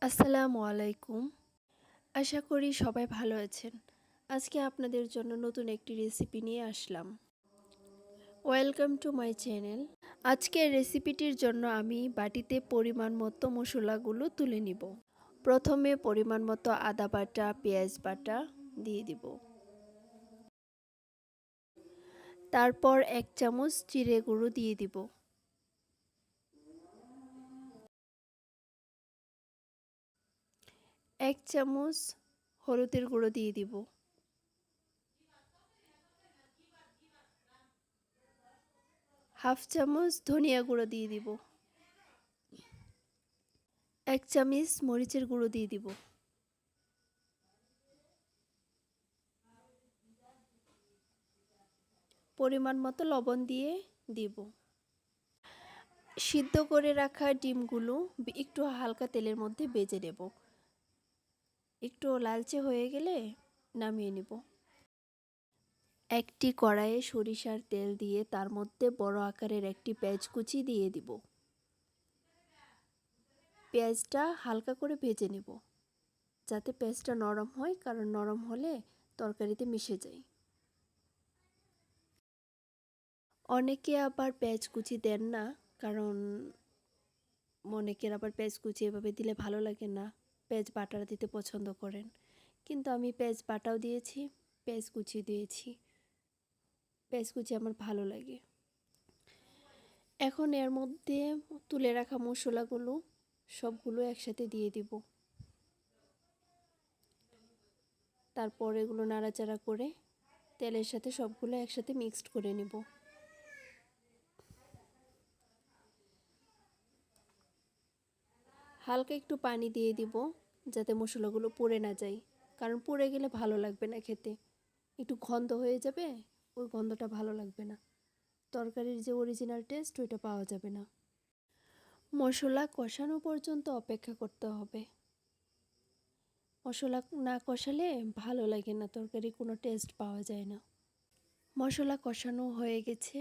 আসসালামু আলাইকুম। আশা করি সবাই ভালো আছেন। আজকে আপনাদের জন্য নতুন একটি রেসিপি নিয়ে আসলাম। Welcome to my channel. আজকের রেসিপিটির জন্য আমি বাটিতে পরিমাণ মতো মশলাগুলো তুলে নিব। প্রথমে পরিমাণ মতো আদা বাটা, পেঁয়াজ বাটা দিয়ে দিব। তারপর 1 চামচ জিরে গুঁড়ো দিয়ে দিব। এক চামচ হলুদের গুঁড়ো দিয়ে দিব। হাফ চামচ ধনিয়া গুঁড়ো দিয়ে দিব। 1 চামচ মরিচের গুঁড়ো দিয়ে দিব। পরিমাণ মতো লবণ দিয়ে দিব। সিদ্ধ করে রাখা ডিমগুলো একটু হালকা তেলের মধ্যে ভেজে নেব। একটু লালচে হয়ে গেলে নামিয়ে নেব। একটি কড়াইয়ে সরিষার তেল দিয়ে তার মধ্যে বড় আকারের একটি পেঁয়াজ কুচি দিয়ে দিব। পেঁয়াজটা হালকা করে ভেজে নেব, যাতে পেঁয়াজটা নরম হয়, কারণ নরম হলে তরকারিতে মিশে যায়। অনেকে আবার পেঁয়াজ কুচি দেন না, কারণ অনেকের আবার পেঁয়াজ কুচি এভাবে দিলে ভালো লাগে না, পেঁয়াজ বাটা দিতে পছন্দ করেন। কিন্তু আমি পেঁয়াজ বাটাও দিয়েছি, পেঁয়াজ কুচি দিয়েছি। পেঁয়াজ কুচি আমার ভালো লাগে। এখন এর মধ্যে তুলে রাখা মশলাগুলো সবগুলো একসাথে দিয়ে দিব। তারপর এগুলো নাড়াচাড়া করে তেলের সাথে সবগুলো একসাথে মিক্সড করে নেব। হালকা একটু পানি দিয়ে দিব, যাতে মশলাগুলো পুড়ে না যায়, কারণ পুড়ে গেলে ভালো লাগবে না খেতে। একটু গন্ধ হয়ে যাবে, ওই গন্ধটা ভালো লাগবে না। তরকারির যে অরিজিনাল টেস্ট ওইটা পাওয়া যাবে না। মশলা কষানো পর্যন্ত অপেক্ষা করতে হবে। মশলা না কষালে ভালো লাগে না, তরকারি কোনো টেস্ট পাওয়া যায় না। মশলা কষানো হয়ে গেছে।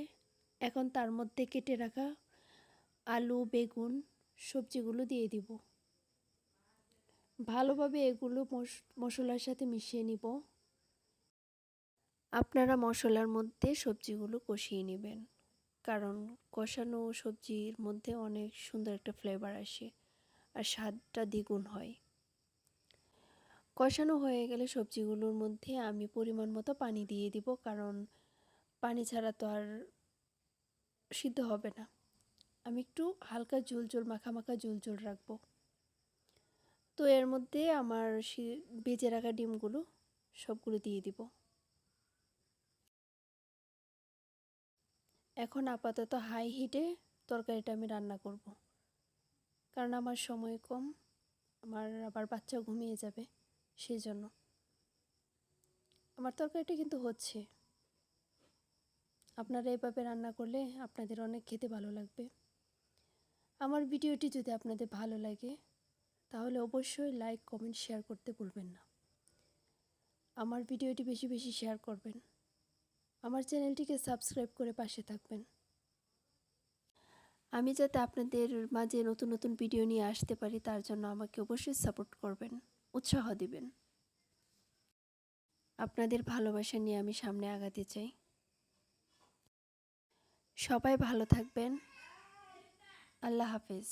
এখন তার মধ্যে কেটে রাখা আলু, বেগুন, সবজিগুলো দিয়ে দিব। ভালোভাবে এগুলো মশলার সাথে মিশিয়ে নিব। আপনারা মশলার মধ্যে সবজিগুলো কষিয়ে নেবেন, কারণ কষানো সবজির মধ্যে অনেক সুন্দর একটা ফ্লেভার আসে আর স্বাদটা দ্বিগুণ হয়। কষানো হয়ে গেলে সবজিগুলোর মধ্যে আমি পরিমাণ মতো পানি দিয়ে দিব, কারণ পানি ছাড়া তো আর সিদ্ধ হবে না। আমি একটু হালকা ঝোল ঝোল মাখা মাখা ঝোল ঝোল রাখবো। তো এর মধ্যে আমার ভেজে রাখা ডিমগুলো সবগুলো দিয়ে দিব। এখন আপাতত হাই হিটে তরকারিটা আমি রান্না করব, কারণ আমার সময় কম, আমার আবার বাচ্চা ঘুমিয়ে যাবে, সেই জন্য। আমার তরকারিটা কিন্তু হচ্ছে। আপনারা এভাবে রান্না করলে আপনাদের অনেক খেতে ভালো লাগবে। আমার ভিডিওটি যদি আপনাদের ভালো লাগে তাহলে অবশ্যই লাইক, কমেন্ট, শেয়ার করতে ভুলবেন না। আমার ভিডিওটি বেশি বেশি শেয়ার করবেন। আমার চ্যানেলটিকে সাবস্ক্রাইব করে পাশে থাকবেন। আমি যাতে আপনাদের মাঝে নতুন নতুন ভিডিও নিয়ে আসতে পারি, তার জন্য আমাকে অবশ্যই সাপোর্ট করবেন, উৎসাহ দিবেন। আপনাদের ভালোবাসা নিয়ে আমি সামনে আগাতে চাই। সবাই ভালো থাকবেন। আল্লাহ হাফেজ।